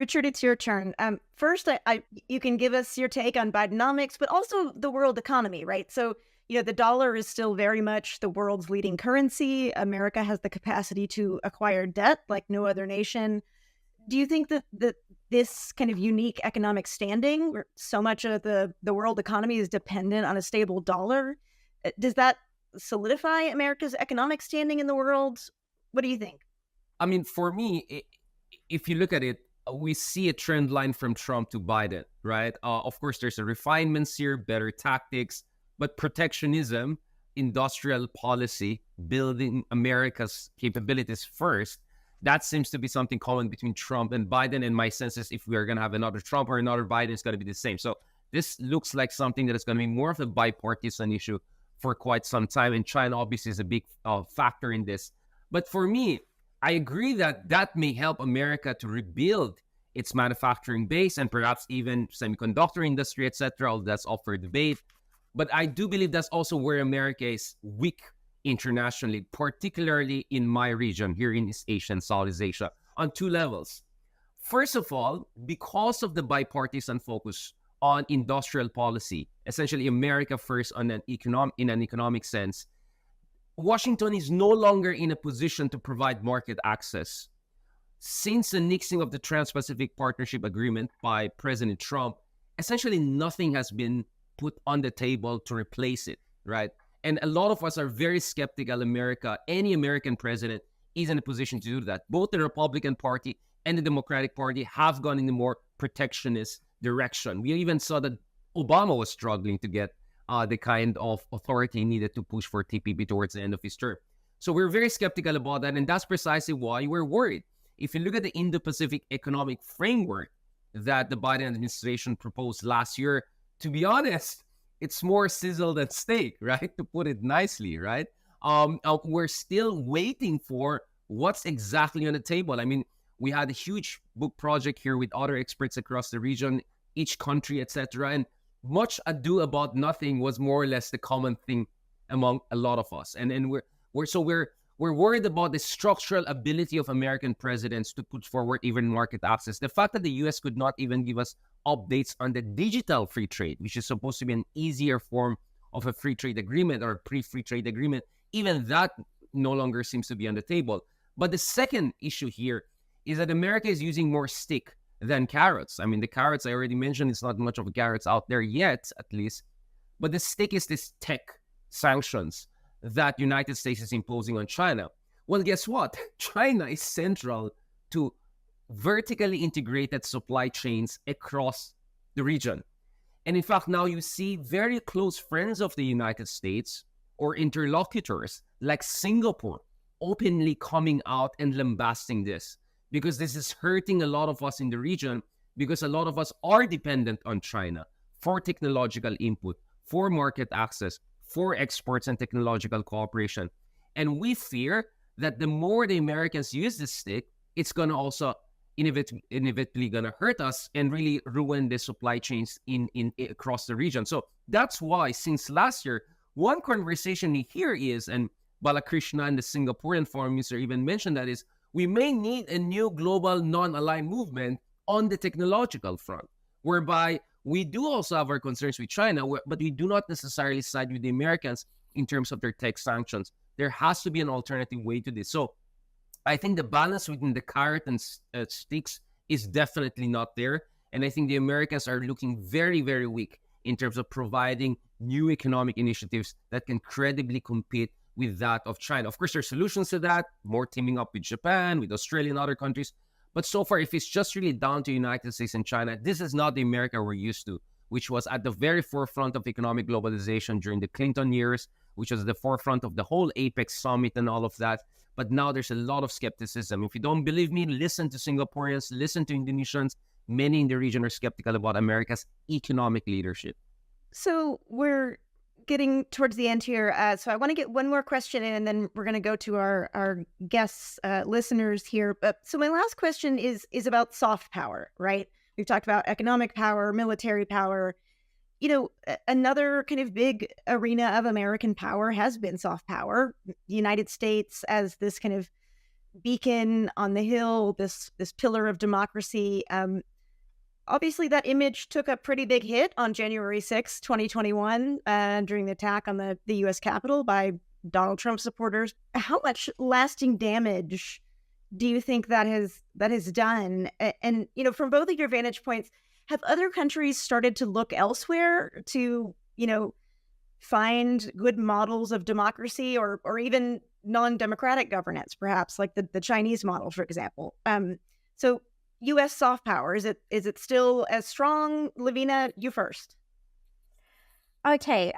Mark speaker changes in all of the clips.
Speaker 1: Richard, it's your turn. First, you can give us your take on Bidenomics, but also the world economy, right? So, the dollar is still very much the world's leading currency. America has the capacity to acquire debt like no other nation. Do you think that this kind of unique economic standing, where so much of the world economy is dependent on a stable dollar, does that solidify America's economic standing in the world? What do you think?
Speaker 2: I mean, for me, if you look at it, we see a trend line from Trump to Biden, right? Of course, there's a refinements here, better tactics, but protectionism, industrial policy, building America's capabilities first, that seems to be something common between Trump and Biden. And my sense is if we are going to have another Trump or another Biden, it's going to be the same. So this looks like something that is going to be more of a bipartisan issue for quite some time. And China obviously is a big factor in this. But for me, I agree that that may help America to rebuild its manufacturing base and perhaps even semiconductor industry, etc. That's up for debate. But I do believe that's also where America is weak internationally, particularly in my region here in East Asia and Southeast Asia, on two levels. First of all, because of the bipartisan focus on industrial policy, essentially America first in an economic sense, Washington is no longer in a position to provide market access. Since the nixing of the Trans-Pacific Partnership Agreement by President Trump, essentially nothing has been put on the table to replace it, right? And a lot of us are very skeptical any American president is in a position to do that. Both the Republican Party and the Democratic Party have gone in a more protectionist direction. We even saw that Obama was struggling to get the kind of authority needed to push for TPP towards the end of his term. So we're very skeptical about that, and that's precisely why we're worried. If you look at the Indo-Pacific economic framework that the Biden administration proposed last year, to be honest, it's more sizzle than steak, right? To put it nicely, right? We're still waiting for what's exactly on the table. I mean, we had a huge book project here with other experts across the region, each country, etc. And much ado about nothing was more or less the common thing among a lot of us. And we're worried about the structural ability of American presidents to put forward even market access. The fact that the US could not even give us updates on the digital free trade, which is supposed to be an easier form of a free trade agreement or a pre-free trade agreement, even that no longer seems to be on the table. But the second issue here is that America is using more stick than carrots. I mean, the carrots, I already mentioned, it's not much of carrots out there yet, at least. But the stick is this tech sanctions that United States is imposing on China. Well, guess what? China is central to vertically integrated supply chains across the region. And in fact, now you see very close friends of the United States or interlocutors like Singapore openly coming out and lambasting this, because this is hurting a lot of us in the region, because a lot of us are dependent on China for technological input, for market access, for exports and technological cooperation. And we fear that the more the Americans use this stick, it's going to also inevitably going to hurt us and really ruin the supply chains in across the region. So that's why since last year, one conversation here is, and Balakrishna and the Singaporean foreign minister even mentioned that, is we may need a new global non-aligned movement on the technological front, whereby we do also have our concerns with China, but we do not necessarily side with the Americans in terms of their tech sanctions. There has to be an alternative way to this. So I think the balance within the carrot and sticks is definitely not there. And I think the Americans are looking very, very weak in terms of providing new economic initiatives that can credibly compete with that of China. Of course, there are solutions to that, more teaming up with Japan, with Australia and other countries. But so far, if it's just really down to United States and China, this is not the America we're used to, which was at the very forefront of economic globalization during the Clinton years, which was at the forefront of the whole APEC summit and all of that. But now there's a lot of skepticism. If you don't believe me, listen to Singaporeans, listen to Indonesians. Many in the region are skeptical about America's economic leadership.
Speaker 1: So we're getting towards the end here. So I want to get one more question in, and then we're going to go to our guests, listeners here. But so my last question is about soft power, right? We've talked about economic power, military power. Another kind of big arena of American power has been soft power. The United States as this kind of beacon on the hill, this pillar of democracy. Obviously, that image took a pretty big hit on January 6th, 2021, during the attack on the U.S. Capitol by Donald Trump supporters. How much lasting damage do you think that has done? And from both of your vantage points, have other countries started to look elsewhere to find good models of democracy or even non-democratic governance, perhaps like the Chinese model, for example? So U.S. soft power, is it still as strong? Lavina, you first.
Speaker 3: Okay.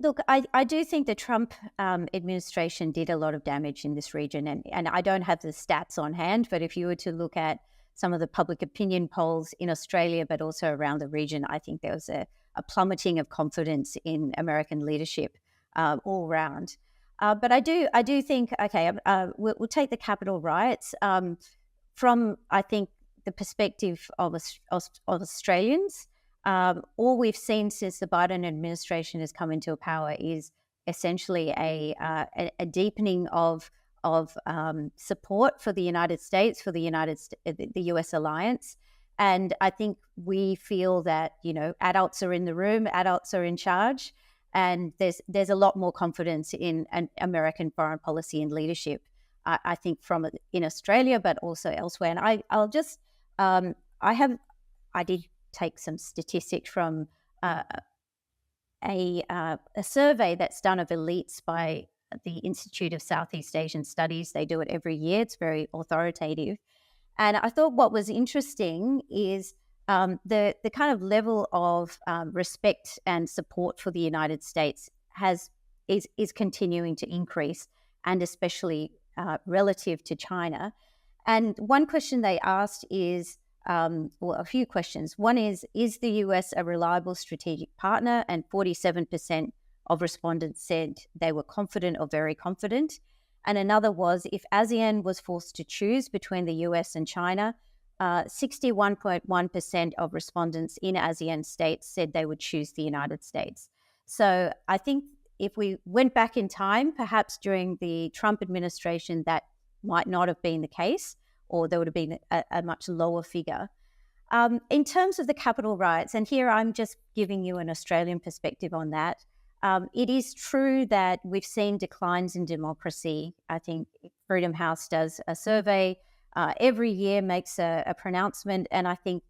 Speaker 3: Look, I do think the Trump administration did a lot of damage in this region, and I don't have the stats on hand, but if you were to look at some of the public opinion polls in Australia, but also around the region, I think there was a plummeting of confidence in American leadership all round. But I do think, okay, we'll take the Capitol riots from, I think, the perspective of Australians. All we've seen since the Biden administration has come into power is essentially a deepening of support for the United States, for the U.S. alliance. And I think we feel that, adults are in the room, adults are in charge, and there's a lot more confidence in American foreign policy and leadership, I think, in Australia, but also elsewhere. And I'll just, I did take some statistics from a survey that's done of elites by the Institute of Southeast Asian Studies. They do it every year. It's very authoritative. And I thought what was interesting is the kind of level of respect and support for the United States is continuing to increase, and especially relative to China. And one question they asked is, well, a few questions. One is the US a reliable strategic partner? And 47% of respondents said they were confident or very confident. And another was, if ASEAN was forced to choose between the US and China, 61.1% of respondents in ASEAN states said they would choose the United States. So I think if we went back in time, perhaps during the Trump administration, that might not have been the case, or there would have been a much lower figure. In terms of the Capitol riots, and here I'm just giving you an Australian perspective on that, it is true that we've seen declines in democracy. I think Freedom House does a survey every year, makes a pronouncement, and I think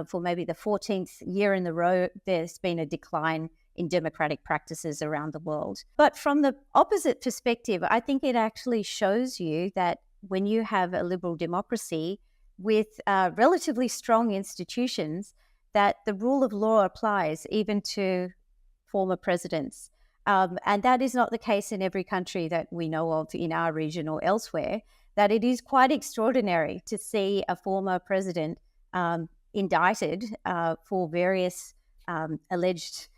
Speaker 3: for maybe the 14th year in a row, there's been a decline in democratic practices around the world. But from the opposite perspective, I think it actually shows you that when you have a liberal democracy with relatively strong institutions, that the rule of law applies even to former presidents. And that is not the case in every country that we know of in our region or elsewhere, that it is quite extraordinary to see a former president indicted for various alleged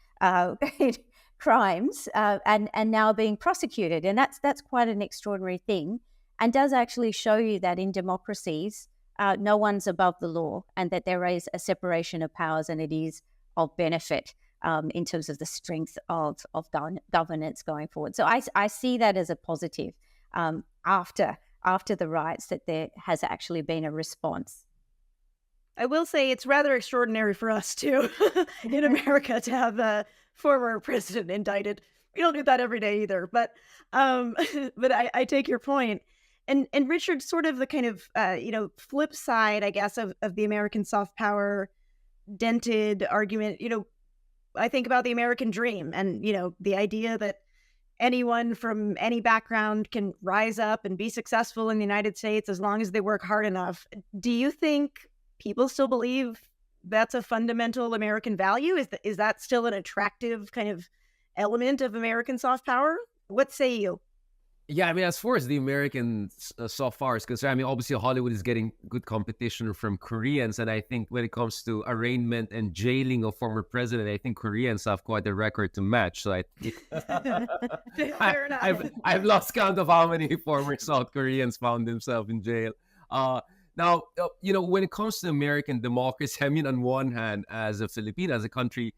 Speaker 3: crimes and now being prosecuted. And that's quite an extraordinary thing, and does actually show you that in democracies, no one's above the law, and that there is a separation of powers, and it is of benefit in terms of the strength of governance going forward. So I see that as a positive after the riots, that there has actually been a response.
Speaker 1: I will say it's rather extraordinary for us too in America to have a former president indicted. We don't do that every day either, but I take your point. And Richard, sort of the kind of flip side, I guess, of the American soft power dented argument. I think about the American dream, and the idea that anyone from any background can rise up and be successful in the United States as long as they work hard enough. Do you think people still believe that's a fundamental American value? Is that still an attractive kind of element of American soft power? What say you?
Speaker 2: Yeah, I mean, as far as the American soft power is concerned, I mean, obviously Hollywood is getting good competition from Koreans, and I think when it comes to arraignment and jailing of former president, I think Koreans have quite a record to match. So
Speaker 1: Fair enough.
Speaker 2: I've lost count of how many former South Koreans found themselves in jail. Now, when it comes to American democracy, I mean, on one hand, as a Filipino, as a country,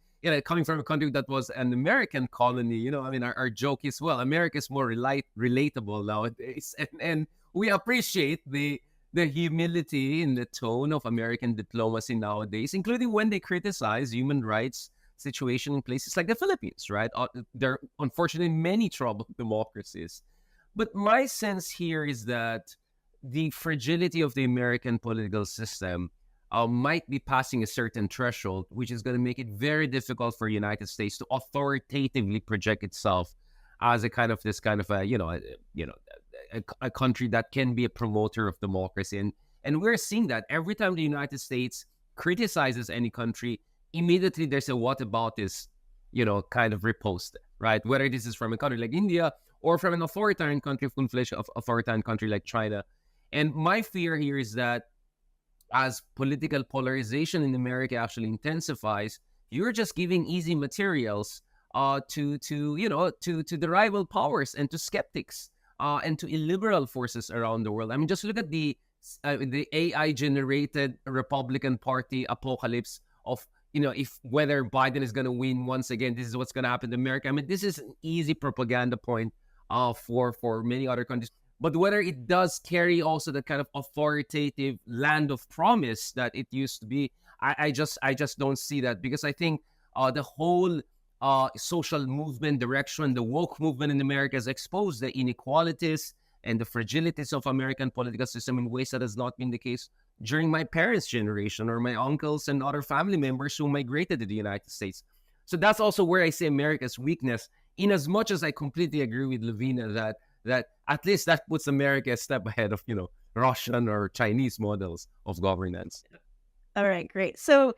Speaker 2: coming from a country that was an American colony, I mean, our joke is, well, America is more relatable nowadays. And we appreciate the humility in the tone of American diplomacy nowadays, including when they criticize human rights situation in places like the Philippines, right? There are unfortunately many troubled democracies. But my sense here is that the fragility of the American political system might be passing a certain threshold, which is going to make it very difficult for the United States to authoritatively project itself as a kind of this kind of a a country that can be a promoter of democracy, and we're seeing that every time the United States criticizes any country, immediately there's a what about this, kind of repost, right? Whether this is from a country like India or from an authoritarian country, of authoritarian country like China. And my fear here is that as political polarization in America actually intensifies, you're just giving easy materials to the rival powers and to skeptics and to illiberal forces around the world. I mean, just look at the AI generated Republican Party apocalypse of if whether Biden is going to win once again, this is what's going to happen to America. I mean, this is an easy propaganda point for many other countries. But whether it does carry also the kind of authoritative land of promise that it used to be, I just don't see that, because I think the whole social movement direction, the woke movement in America, has exposed the inequalities and the fragilities of American political system in ways that has not been the case during my parents' generation or my uncles and other family members who migrated to the United States. So that's also where I see America's weakness, in as much as I completely agree with Lavina that at least that puts America a step ahead of, Russian or Chinese models of governance.
Speaker 1: All right, great. So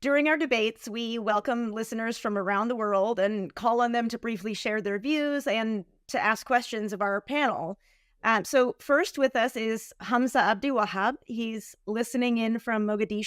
Speaker 1: during our debates, we welcome listeners from around the world and call on them to briefly share their views and to ask questions of our panel. So first with us is Hamza Abdi Wahab. He's listening in from Mogadishu.